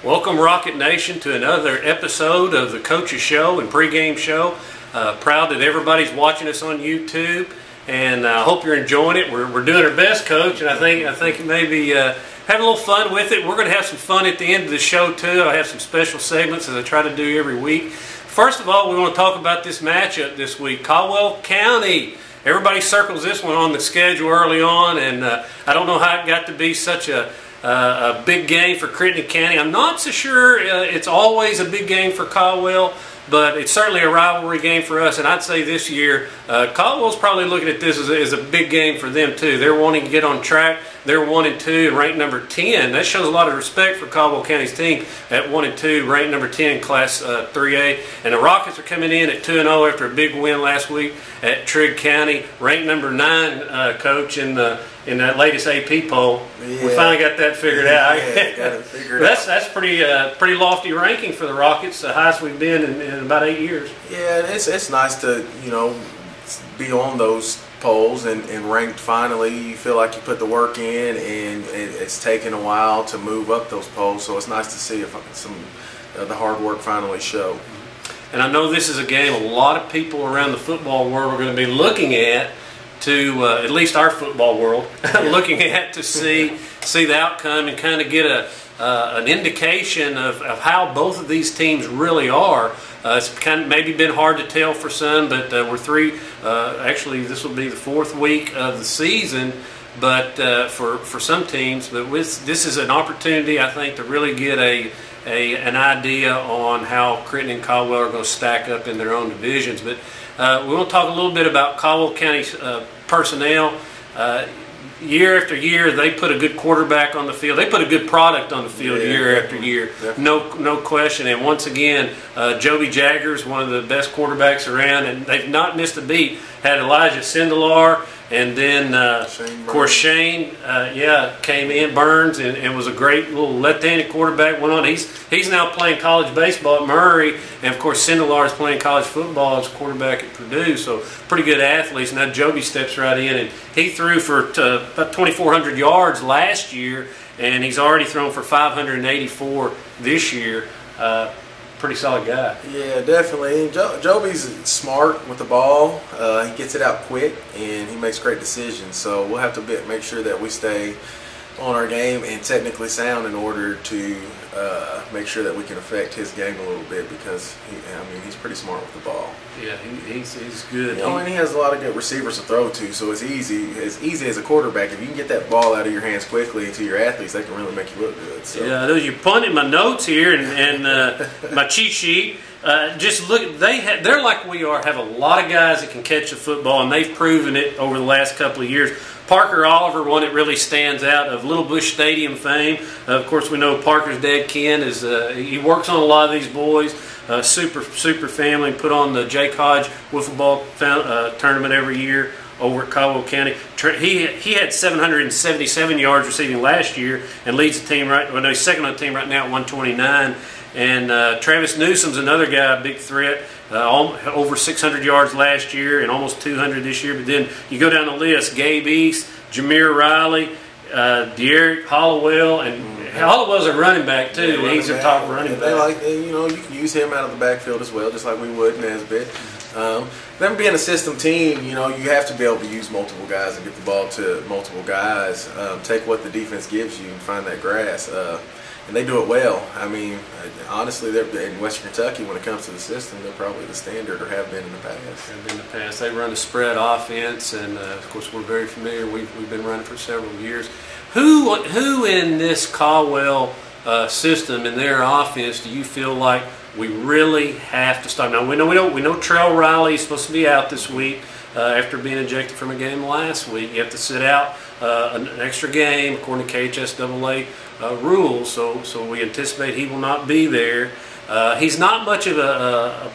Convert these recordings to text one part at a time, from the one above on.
Welcome, Rocket Nation, to another episode of the Coach's Show and Pregame Show. Proud that everybody's watching us on YouTube, and I hope you're enjoying it. We're doing our best, Coach, and I think maybe having a little fun with it. We're going to have some fun at the end of the show too. I have some special segments as I try to do every week. First of all, we want to talk about this matchup this week, Caldwell County. Everybody circles this one on the schedule early on, and I don't know how it got to be such a big game for Crittenden County. I'm not so sure it's always a big game for Caldwell, but it's certainly a rivalry game for us. And I'd say this year, Caldwell's probably looking at this as a big game for them too. They're wanting to get on track. They're 1-2 and ranked number 10. That shows a lot of respect for Caldwell County's team at 1-2, ranked number 10 in Class 3A. And the Rockets are coming in at 2-0 after a big win last week at Crittenden County, ranked number 9, Coach, in that latest AP poll. Yeah. We finally got that figured out. Yeah, got it figured out. That's pretty lofty ranking for the Rockets, the highest we've been in about 8 years. Yeah, it's nice to be on those polls and ranked finally. You feel like you put the work in, and it's taken a while to move up those polls. So it's nice to see if some the hard work finally show. And I know this is a game a lot of people around the football world are going to be looking at. To at least our football world, looking at to see the outcome and kind of get an indication of how both of these teams really are. It's kind of maybe been hard to tell for some, but we're actually this will be the 4th week of the season, but for some teams. But this is an opportunity, I think, to really get an idea on how Crittenden and Caldwell are going to stack up in their own divisions. But we want to talk a little bit about Caldwell County's personnel. Year after year, they put a good quarterback on the field. They put a good product on the field year after year. No question. And once again, Joby Jaggers, one of the best quarterbacks around, and they've not missed a beat. Had Elijah Sindelar, and then of course Shane, came in, Burns, and was a great little left-handed quarterback. Went on. He's now playing college baseball at Murray, and of course Sindelar is playing college football as quarterback at Purdue. So pretty good athletes. Now Joby steps right in, and he threw for about 2,400 yards last year, and he's already thrown for 584 this year. Pretty solid guy. Yeah, definitely. Joby's smart with the ball. He gets it out quick, and he makes great decisions. So we'll have to make sure that we stay on our game and technically sound in order to make sure that we can affect his game a little bit, because he's pretty smart with the ball. Yeah, he's good. And he has a lot of good receivers to throw to, so it's easy as a quarterback. If you can get that ball out of your hands quickly to your athletes, they can really make you look good. So. Yeah, you're punting my notes here and my cheat sheet. Just look, they're like we are. Have a lot of guys that can catch the football, and they've proven it over the last couple of years. Parker Oliver, one that really stands out, of Little Bush Stadium fame. Of course, we know Parker's dad, Ken, he works on a lot of these boys. Super family. Put on the Jake Hodge wiffle ball tournament every year over at Caldwell County. He had 777 yards receiving last year and leads the team he's second on the team right now at 129. And Travis Newsom's another guy, a big threat. Over 600 yards last year and almost 200 this year. But then you go down the list: Gabe East, Jameer Riley, De'Eric Hollowell, and Hollowell's a running back too. He's a top running back. You can use him out of the backfield as well, just like we would in Nesbitt. Them being a system team, you have to be able to use multiple guys and get the ball to multiple guys. Take what the defense gives you and find that grass. And they do it well. Honestly, they're in Western Kentucky, when it comes to the system, they're probably the standard, or have been in the past. They run a spread offense, and of course we're very familiar. We've been running for several years. Who in this Caldwell system, in their offense, do you feel like we really have to stop? Now we know Trell Riley is supposed to be out this week after being ejected from a game last week. You have to sit out an extra game according to KHSAA rules, so we anticipate he will not be there. He's not much of a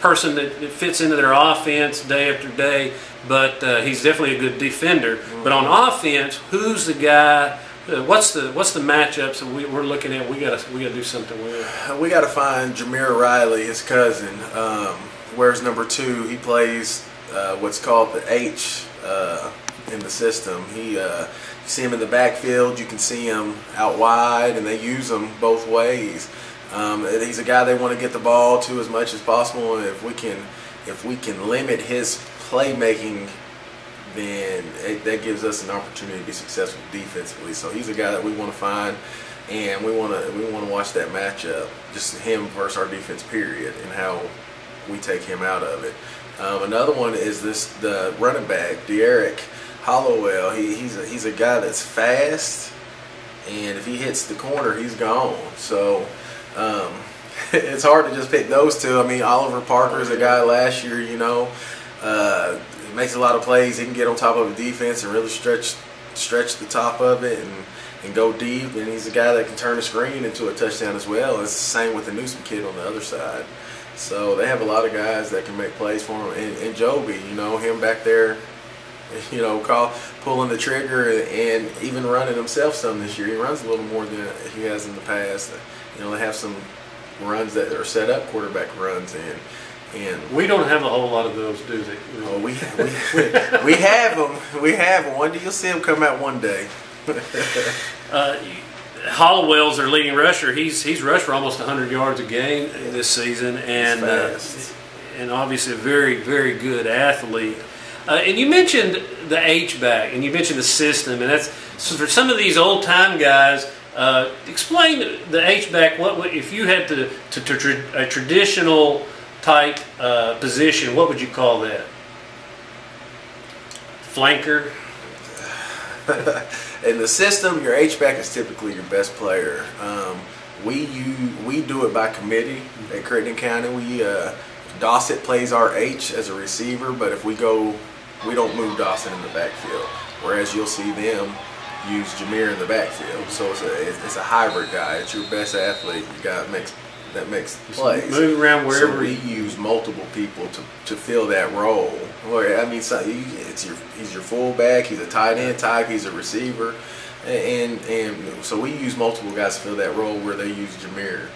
person that fits into their offense day after day, but he's definitely a good defender. But on offense, who's the guy? What's the matchups that we're looking at? We gotta do something with. We gotta find Jameer Riley, his cousin. Wears number 2. He plays what's called the H in the system. You see him in the backfield, you can see him out wide, and they use him both ways. He's a guy they want to get the ball to as much as possible, and if we can limit his playmaking, then that gives us an opportunity to be successful defensively. So he's a guy that we want to find, and we want to watch that matchup, just him versus our defense, period, and how we take him out of it. Another one is the running back, Derek Hollowell. He's a guy that's fast, and if he hits the corner, he's gone. So it's hard to just pick those two. I mean, Oliver Parker is a guy last year, he makes a lot of plays. He can get on top of a defense and really stretch the top of it and go deep. And he's a guy that can turn a screen into a touchdown as well. It's the same with the Newsom kid on the other side. So they have a lot of guys that can make plays for him. And Joby, him back there, pulling the trigger and even running himself some this year. He runs a little more than he has in the past. They have some runs that are set up quarterback runs, and we don't have a whole lot of those, do they? Oh, we have them. We have them. One day you'll see them come out one day. Hollowell's their leading rusher. He's rushed for almost 100 yards a game this season, and obviously a very, very good athlete. And you mentioned the H-back, and you mentioned the system, and that's so for some of these old-time guys. Explain the H-back. What if you had a traditional type position? What would you call that? Flanker. In the system, your H-back is typically your best player. We do it by committee at Crittenden County. Dossett plays our H as a receiver, but if we don't move Dawson in the backfield. Whereas you'll see them use Jameer in the backfield. So it's a hybrid guy. It's your best athlete. You got that makes plays. Move around wherever. So we use multiple people to fill that role. I mean, so he's your fullback. He's a tight end type. He's a receiver, and so we use multiple guys to fill that role. Where they use Jameer,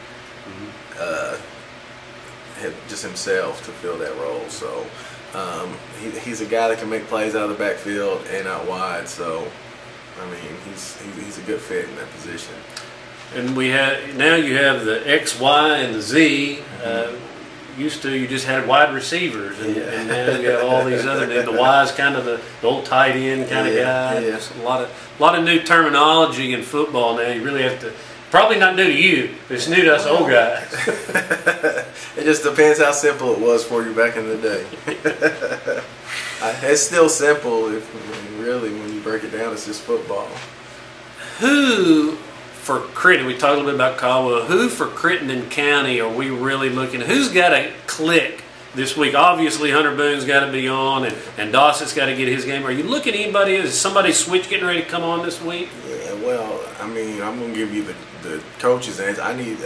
just himself to fill that role. So he's a guy that can make plays out of the backfield and out wide. So I mean, he's a good fit in that position. And now you have the X, Y, and the Z. Used to you just had wide receivers, and now you have all these other. The Y is kind of the old tight end kind of guy. Yeah. A lot of new terminology in football now. You really have to. Probably not new to you, but it's new to us old guys. It just depends how simple it was for you back in the day. It's still simple, really, when you break it down. It's just football. Who for Crittenden? We talked a little bit about Caldwell. Who for Crittenden County are we really looking at? Who's got to click this week? Obviously, Hunter Boone's got to be on, and Dawson's got to get his game. Are you looking at anybody? Is somebody switch getting ready to come on this week? Yeah, well, I mean, I'm going to give you the coaches' answer. I need,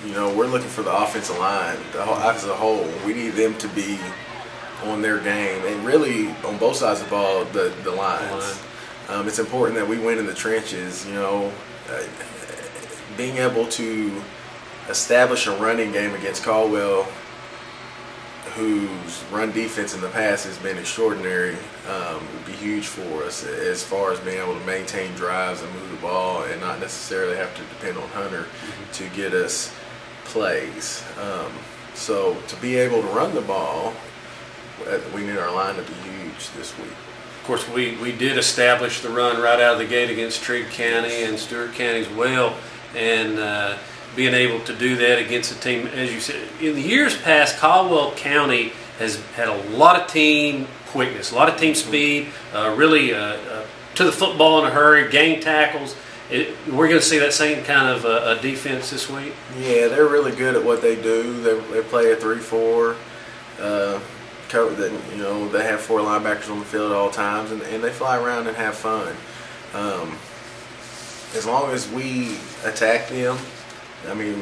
we're looking for the offensive line as a whole. We need them to be on their game, and really on both sides of the ball, the lines. It's important that we win in the trenches. Being able to establish a running game against Caldwell, whose run defense in the past has been extraordinary, would be huge for us as far as being able to maintain drives and move the ball and not necessarily have to depend on Hunter to get us plays. So to be able to run the ball, we need our line to be huge this week. Of course, we did establish the run right out of the gate against Trigg County and Stewart County as well, and being able to do that against a team, as you said, in the years past, Caldwell County has had a lot of team quickness, a lot of team speed, really to the football in a hurry, gain tackles. We're going to see that same kind of a defense this week. Yeah, they're really good at what they do. They play a 3-4. They have 4 linebackers on the field at all times, and they fly around and have fun. As long as we attack them, I mean,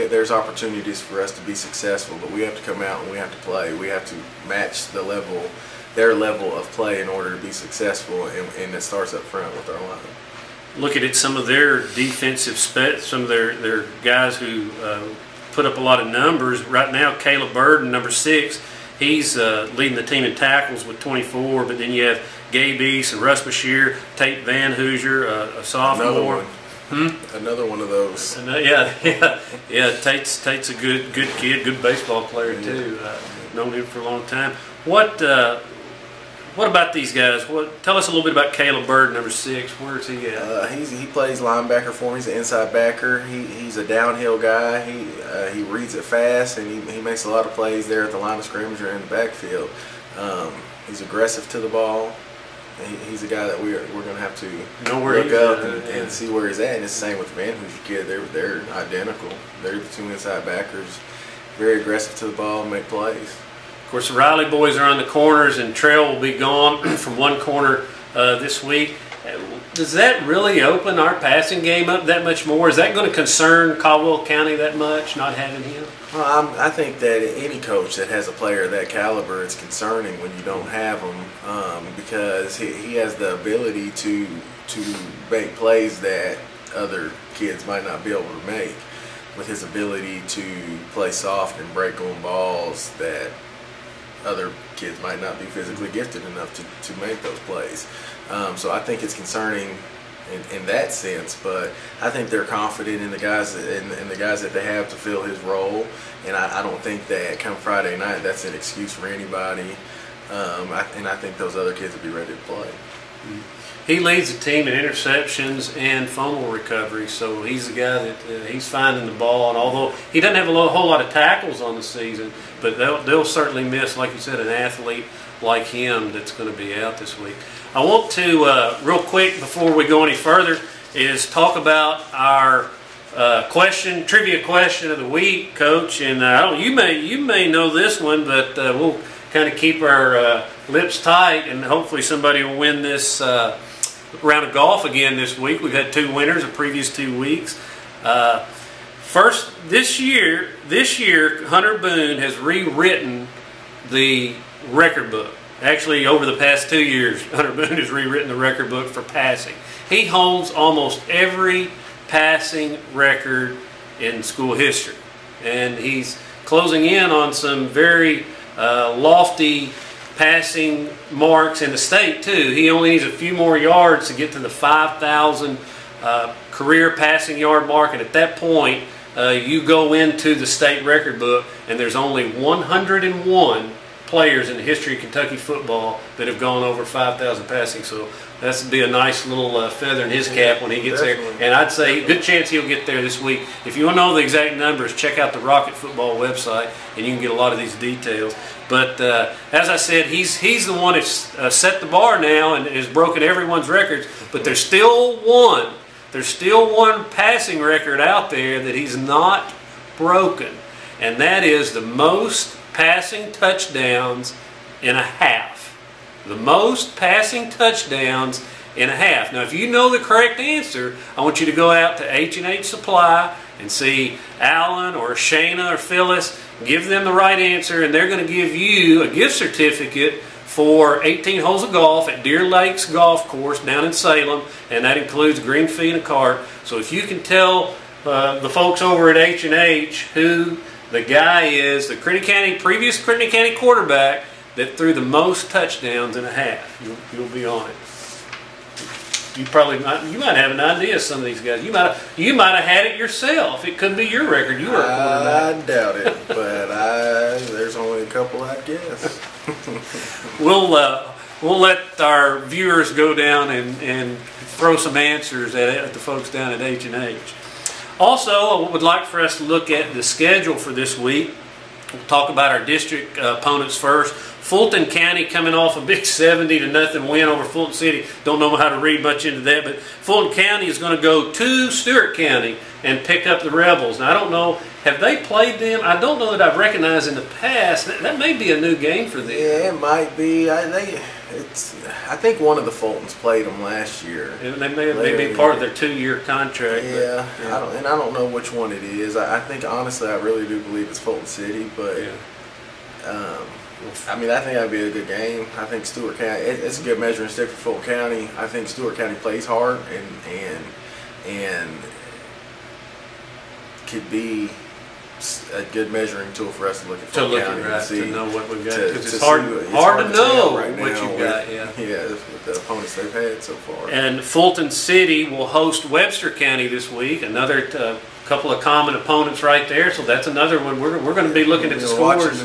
there's opportunities for us to be successful, but we have to come out and we have to play. We have to match their level of play in order to be successful, and it starts up front with our line. Looking at some of their defensive some of their guys who put up a lot of numbers right now. Caleb Burden, number 6, he's leading the team in tackles with 24. But then you have Gabe East and Russ Bashir, Tate Van Hoosier, a sophomore. Another one of those. Yeah. Tate's a good kid, good baseball player too. Known him for a long time. What about these guys? Tell us a little bit about Caleb Bird, number 6. Where's he at? He plays linebacker for me. He's an inside backer. He's a downhill guy. He reads it fast, and he makes a lot of plays there at the line of scrimmage or in the backfield. He's aggressive to the ball. He's a guy that we're going to have to look up and see where he's at. And it's the same with the Van Hoosier kid. They're identical. They're the 2 inside backers. Very aggressive to the ball, make plays. Of course, the Riley boys are on the corners, and Trail will be gone from one corner this week. Does that really open our passing game up that much more? Is that going to concern Caldwell County that much, not having him? Well, I think that any coach that has a player of that caliber, it's concerning when you don't have him, because he has the ability to make plays that other kids might not be able to make, with his ability to play soft and break on balls that other kids might not be physically gifted enough to make those plays. So I think it's concerning in that sense, but I think they're confident in the guys that they have to fill his role, and I don't think that come Friday night that's an excuse for anybody. And I think those other kids will be ready to play. He leads the team in interceptions and fumble recovery, so he's the guy that he's finding the ball. And although he doesn't have a whole lot of tackles on the season, but they'll certainly miss, like you said, an athlete like him that's going to be out this week. I want to, real quick, before we go any further, is talk about our trivia question of the week, Coach. And you may know this one, but we'll kind of keep our lips tight, and hopefully somebody will win this round of golf again this week. We've had 2 winners the previous 2 weeks. First, this year, Hunter Boone has rewritten the record book. Actually, over the past 2 years, Hunter Boone has rewritten the record book for passing. He holds almost every passing record in school history, and he's closing in on some very lofty passing marks in the state too. He only needs a few more yards to get to the 5,000 career passing yard mark, and at that point you go into the state record book, and there's only 101 players in the history of Kentucky football that have gone over 5,000 passing. So that's be a nice little feather in his cap when he gets there. And I'd say good chance he'll get there this week. If you want to know the exact numbers, check out the Rocket Football website, and you can get a lot of these details. But as I said, he's the one that's set the bar now and has broken everyone's records. But there's still one passing record out there that he's not broken, and that is the most passing touchdowns in a half. The most passing touchdowns in a half. Now, if you know the correct answer, I want you to go out to H&H Supply and see Alan or Shayna or Phyllis. Give them the right answer, and they're going to give you a gift certificate for 18 holes of golf at Deer Lakes Golf Course down in Salem, and that includes a green fee and a cart. So if you can tell the folks over at H&H who the guy is, the previous Crittenden County quarterback that threw the most touchdowns in a half, you'll be on it. You might have an idea of some of these guys. You might have had it yourself. It could be your record. You were a quarterback. I doubt it, but there's only a couple, I guess. We'll let our viewers go down and throw some answers at the folks down at H&H. Also, I would like for us to look at the schedule for this week. We'll talk about our district opponents first. Fulton County coming off a big 70-0 win over Fulton City. Don't know how to read much into that, but Fulton County is going to go to Stewart County and pick up the Rebels. Now, I don't know, have they played them? I don't know that I've recognized in the past. That may be a new game for them. Yeah, it might be. I think one of the Fultons played them last year. And they may be part of their 2-year contract. Yeah, I don't know which one it is. I think, honestly, I really do believe it's Fulton City, but I think that'd be a good game. I think Stewart County, it's a good measuring stick for Fulton County. I think Stewart County plays hard and could be a good measuring tool for us to look at. To look County at, right, see, to know what we've got. to Because it's see hard to know right what now you've got. Yeah. Yeah, with the opponents they've had so far. And Fulton City will host Webster County this week. Another couple of common opponents right there. So that's another one. We're going to be looking at the scores.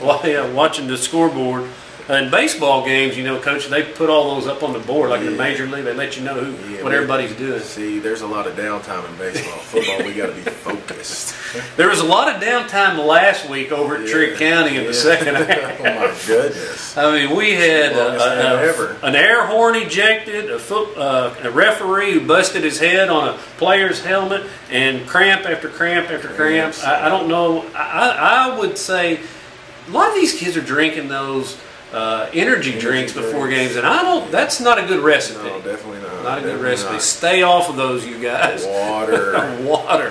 Watching the scoreboard. In baseball games, you know, Coach, they put all those up on the board, like in the Major League. They let you know what everybody's doing. See, there's a lot of downtime in baseball. Football, we got to be focused. There was a lot of downtime last week over at Trigg County in the second half. Oh my goodness! I mean, we had an air horn ejected, a referee who busted his head on a player's helmet, and cramp after cramp after cramp. I don't know. I would say a lot of these kids are drinking those energy drinks before games, and that's not a good recipe. No, definitely not. Not a good recipe. Stay off of those, you guys. Water.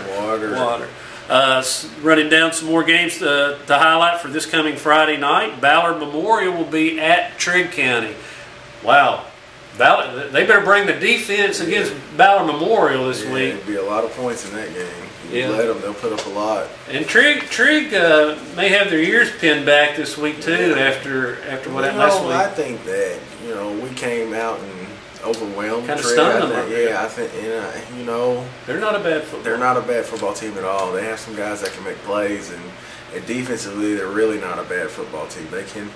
Running down some more games to highlight for this coming Friday night. Ballard Memorial will be at Trigg County. Wow. They better bring the defense against Ballard Memorial this week. There'll be a lot of points in that game. You let them, they'll put up a lot. And Trigg may have their ears pinned back this week too after what happened last week. I think that we came out and overwhelmed. Kind of stunned them. I think they're not a bad football. They're not a bad football team at all. They have some guys that can make plays, and defensively they're really not a bad football team. They can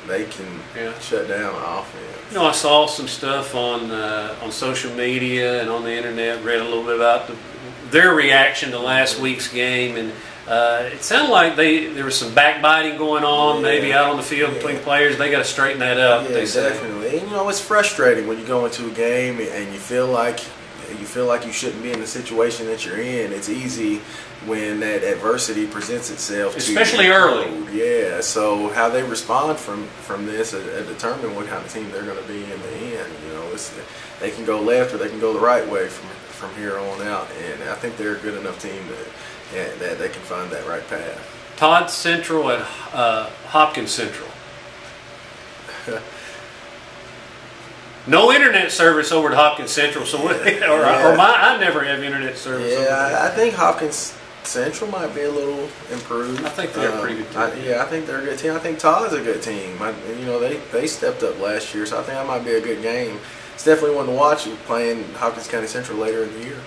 shut down offense. I saw some stuff on social media and on the internet. Read a little bit about their reaction to last week's game, and it sounded like there was some backbiting going on, maybe out on the field between players. They got to straighten that up. Yeah, they say. Definitely. And, it's frustrating when you go into a game and you feel like you shouldn't be in the situation that you're in. It's easy when that adversity presents itself, especially early. Yeah. So how they respond from this determine what kind of team they're going to be in the end. They can go left or they can go the right way from here on out, and I think they're a good enough team that they can find that right path. Todd Central at Hopkins Central. No internet service over at Hopkins Central, so I never have internet service. Yeah, I think Hopkins Central might be a little improved. I think they're a pretty good team. I think they're a good team. I think Todd's a good team. They stepped up last year, so I think that might be a good game. It's definitely one to watch playing Hopkins County Central later in the year.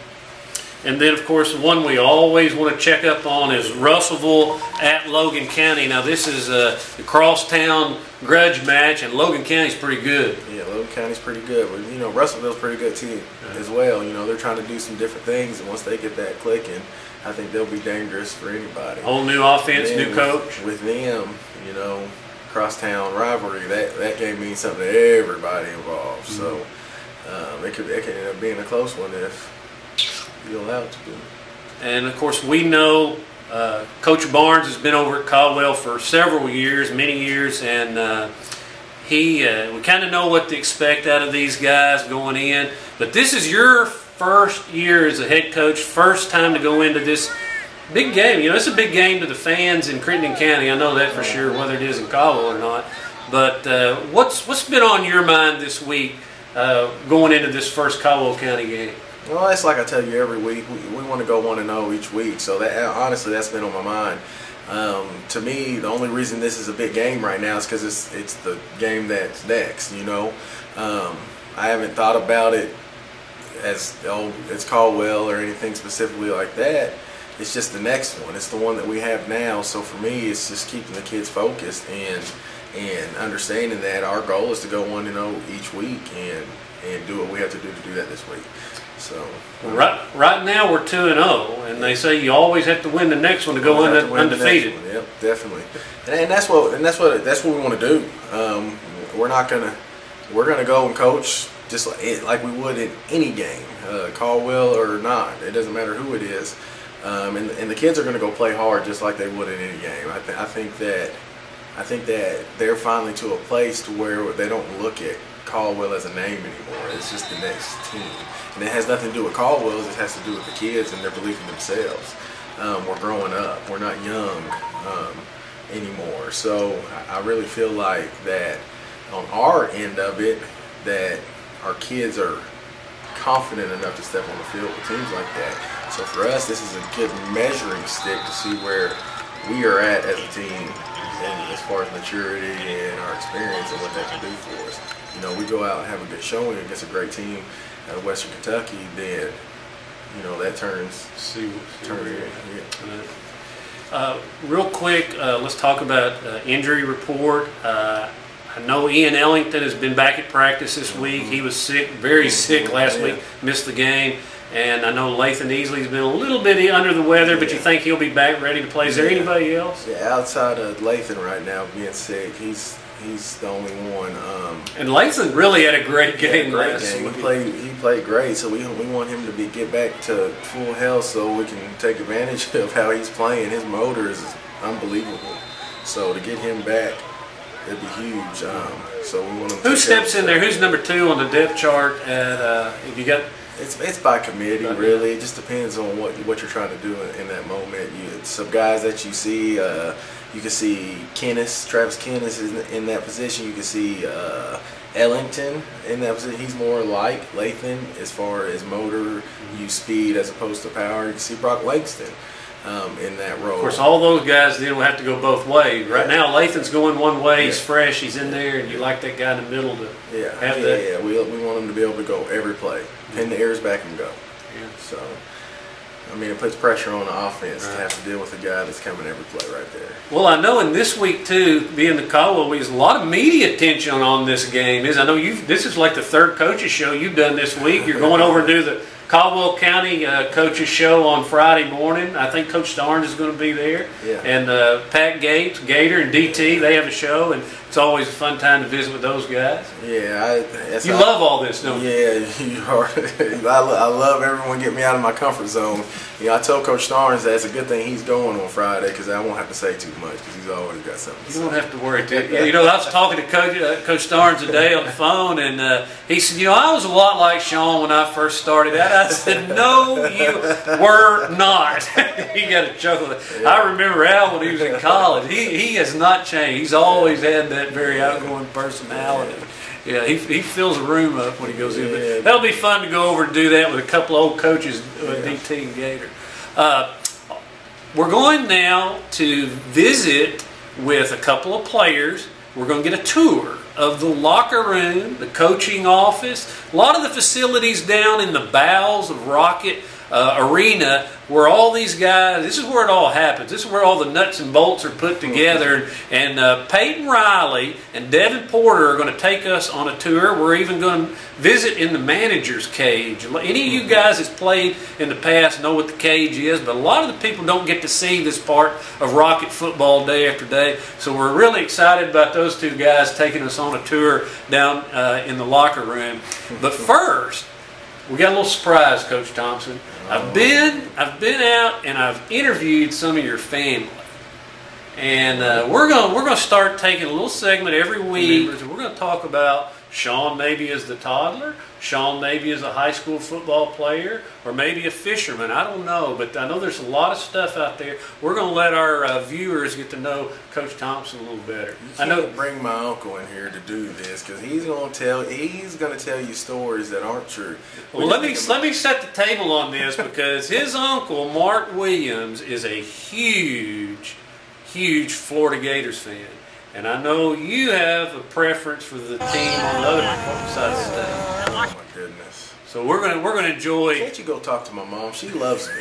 And then, of course, the one we always want to check up on is Russellville at Logan County. Now, this is the crosstown grudge match, and Logan County's pretty good. Yeah, Logan County's pretty good. But, Russellville's a pretty good team as well. They're trying to do some different things, and once they get that clicking, I think they'll be dangerous for anybody. Whole new offense, new coach. With them, crosstown rivalry, that game means something to everybody involved. Mm-hmm. So it could end up being a close one if you're allowed to do it. And of course, we know Coach Barnes has been over at Caldwell for several years, many years, and we kind of know what to expect out of these guys going in. But this is your first year as a head coach, first time to go into this big game. It's a big game to the fans in Crittenden County. I know that for sure, whether it is in Caldwell or not. But what's been on your mind this week going into this first Caldwell County game? Well, it's like I tell you every week. We want to go 1-0 each week. So honestly, that's been on my mind. To me, the only reason this is a big game right now is because it's the game that's next. I haven't thought about it as it's Caldwell or anything specifically like that. It's just the next one. It's the one that we have now. So for me, it's just keeping the kids focused and understanding that our goal is to go 1-0 each week and do what we have to do that this week. So right now we're 2-0, and they say you always have to win the next one to go undefeated. Yep, definitely. And that's what we want to do. We're gonna go and coach just like we would in any game, Caldwell or not. It doesn't matter who it is. And the kids are going to go play hard just like they would in any game. I think that they're finally to a place to where they don't look at Caldwell as a name anymore. It's just the next team, and it has nothing to do with Caldwell. It has to do with the kids and their belief in themselves. We're growing up. We're not young anymore. So I really feel like that on our end of it, that our kids are confident enough to step on the field with teams like that. So for us, this is a good measuring stick to see where we are at as a team, and as far as maturity and our experience and what that can do for us. You know, we go out and have a good showing against a great team out of Western Kentucky, then you know that turns. Real quick, let's talk about injury report. I know Ian Ellington has been back at practice this week. He was sick, very sick last week, missed the game. And I know Lathan Easley's been a little bit under the weather, but you think he'll be back ready to play. Is there anybody else? Yeah, outside of Lathan right now being sick, he's the only one. And Lathan really had a great game last week. He played great, so we want him to get back to full health so we can take advantage of how he's playing. His motor is unbelievable. So to get him back, it'd be huge. So we want him. Who steps in there? Who's number 2 on the depth chart? And if you got. It's by committee, really. It just depends on what you're trying to do in that moment. Some guys that you see, you can see Travis Kennis is in that position. You can see Ellington in that position. He's more like Lathan as far as motor, use speed as opposed to power. You can see Brock Langston in that role. Of course, all those guys then will have to go both ways. Right now, Lathan's going one way. He's fresh. He's in there, and you like that guy in the middle to have that. Yeah, we want him to be able to go every play. Pin the ears back and go. Yeah. So, I mean, it puts pressure on the offense to have to deal with a guy that's coming every play right there. Well, I know in this week, too, being the Caldwell week, there's a lot of media attention on this game. I know this is like the 3rd coaches show you've done this week. You're going over to do the Caldwell County coaches show on Friday morning. I think Coach Starnes is going to be there. Yeah. And Pat Gator and DT, they have a show, and it's always a fun time to visit with those guys. Yeah. You love all this, don't you? Yeah, you are. I love everyone getting me out of my comfort zone. You know, I told Coach Starnes that it's a good thing he's going on Friday because I won't have to say too much because he's always got something to say. You don't have to worry. You know, I was talking to Coach Starnes today on the phone, and he said, you know, I was a lot like Sean when I first started out. I said, no, you were not. He got a chuckle. Yeah. I remember Al when he was in college. He has not changed. He's always had that very outgoing personality. Yeah, he fills a room up when he goes in. But that'll be fun to go over and do that with a couple of old coaches, DT and Gator. We're going now to visit with a couple of players. We're going to get a tour of the locker room, the coaching office, a lot of the facilities down in the bowels of Rocket Arena where all these guys, this is where it all happens. This is where all the nuts and bolts are put together. And Peyton Riley and Devin Porter are going to take us on a tour. We're even going to visit in the manager's cage. Any of you guys that's played in the past know what the cage is, but a lot of the people don't get to see this part of Rocket football day after day. So we're really excited about those two guys taking us on a tour down in the locker room. But first, we got a little surprise, Coach Thompson. I've been out and I've interviewed some of your family, and we're gonna start taking a little segment every week. We're gonna talk about Sean maybe as the toddler, Sean maybe as a high school football player, or maybe a fisherman. I don't know, but I know there's a lot of stuff out there. We're going to let our viewers get to know Coach Thompson a little better. I know. Bring my uncle in here to do this because he's going to tell you stories that aren't true. Well, let me set the table on this because his uncle Mark Williams is a huge Florida Gators fan. And I know you have a preference for the team on the other side of the state. Oh my goodness! So we're gonna enjoy. Can't you go talk to my mom? She loves me.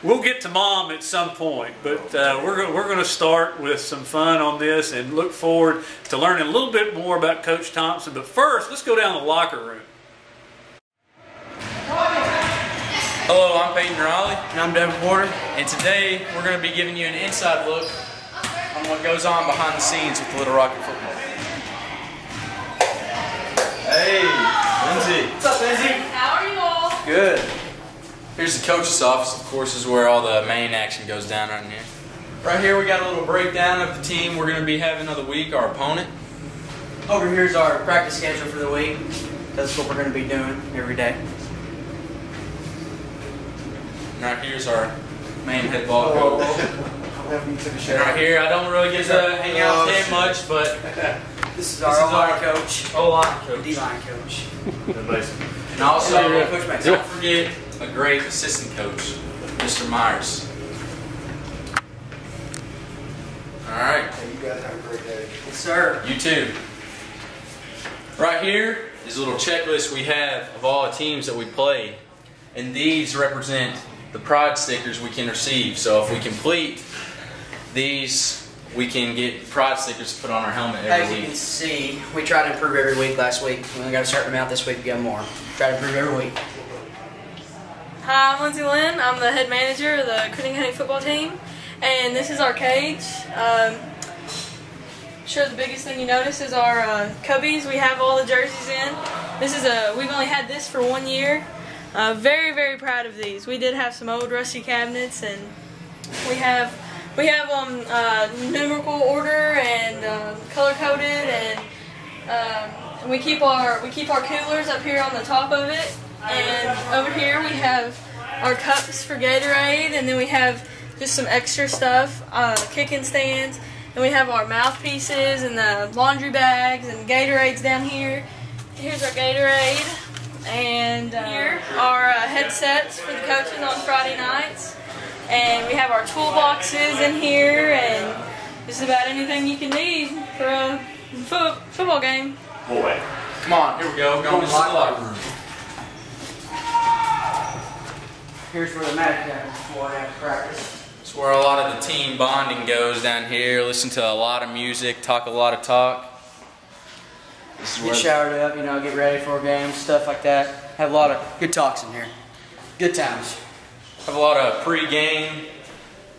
We'll get to Mom at some point, but we're gonna start with some fun on this and look forward to learning a little bit more about Coach Thompson. But first, let's go down the locker room. Hello, I'm Peyton Riley. And I'm Devin Porter. And today we're going to be giving you an inside look on what goes on behind the scenes with Little Rocket football. Hey, Lindsay. What's up, Lindsay? How are you all? Good. Here's the coach's office. Of course, is where all the main action goes down right here. Right here we got a little breakdown of the team we're going to be having of the week, our opponent. Over here's our practice schedule for the week. That's what we're going to be doing every day. And right here's our main head ball coach. And right here, I don't really get to hang out with him much, but this is our O-line coach. O-line coach. D-line coach. And also, don't forget, a great assistant coach, Mr. Myers. All right. Hey, you guys have a great day. Yes, sir. You too. Right here is a little checklist we have of all the teams that we play, and these represent the pride stickers we can receive. So if we complete these, we can get pride stickers to put on our helmet As every you can week. see, we try to improve every week. Last week, we only got a certain amount. This week, we got more. Try to improve every week. Hi, I'm Lindsay Lynn. I'm the head manager of the Crittenden County football team, and this is our cage. Sure, the biggest thing you notice is our cubbies. We have all the jerseys in. This is we've only had this for 1 year. Very, very proud of these. We did have some old rusty cabinets, and we have them numerical order and color coded, and we keep our coolers up here on the top of it. And over here we have our cups for Gatorade, and then we have just some extra stuff, kicking stands, and we have our mouthpieces and the laundry bags and Gatorades down here. Here's our Gatorade, and here are headsets for the coaches on Friday nights, and we have our toolboxes in here, and just about anything you can need for a football game. Boy. Come on, here we go. Going to the locker room. Here's where the magic happens before and after practice. It's where a lot of the team bonding goes down here. Listen to a lot of music, talk a lot of talk. This is Get showered up, you know, get ready for a game, stuff like that. Have a lot of good talks in here. Good times. Have a lot of pre-game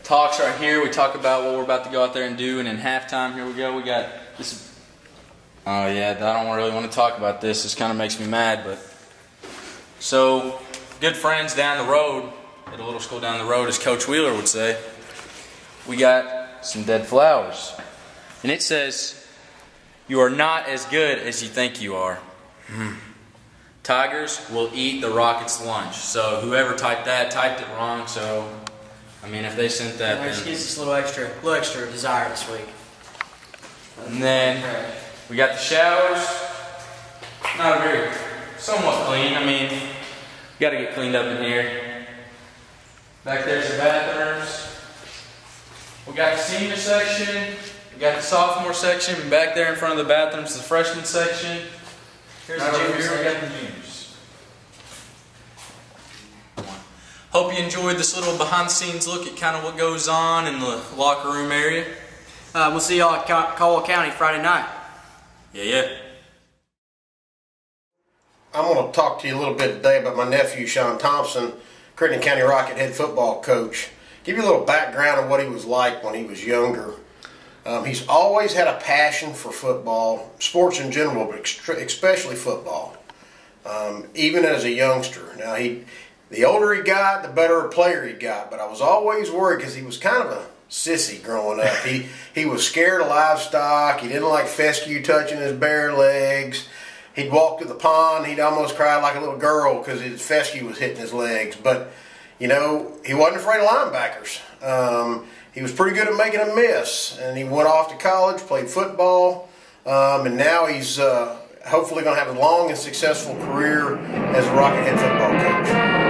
talks right here. We talk about what we're about to go out there and do, and in halftime, here we go. We got this. Oh yeah, I don't really want to talk about this. This kind of makes me mad, but so good friends down the road at a little school down the road, as Coach Wheeler would say. We got some dead flowers, and it says, "You are not as good as you think you are." Tigers will eat the Rockets' lunch. So whoever typed that typed it wrong. So I mean, if they sent that, It just then. gives us a little extra desire this week. And then we got the showers. Not very, somewhat clean. I mean, got to get cleaned up in here. Back there's the bathrooms. We got the senior section. We got the sophomore section. And back there in front of the bathrooms is the freshman section. Here's Right the over junior here we section. got the juniors. Hope you enjoyed this little behind-the-scenes look at kind of what goes on in the locker room area. We'll see y'all at Caldwell County Friday night. Yeah. I'm going to talk to you a little bit today about my nephew, Sean Thompson, Crittenden County Rocket head football coach. Give you a little background of what he was like when he was younger. He's always had a passion for football, sports in general, but especially football, even as a youngster. Now, the older he got, the better a player he got, but I was always worried because he was kind of a sissy growing up. He was scared of livestock. He didn't like fescue touching his bare legs. He'd walk to the pond. He'd almost cry like a little girl because his fescue was hitting his legs. But, you know, he wasn't afraid of linebackers. He was pretty good at making a miss. And he went off to college, played football, and now he's hopefully going to have a long and successful career as a Rocket head football coach.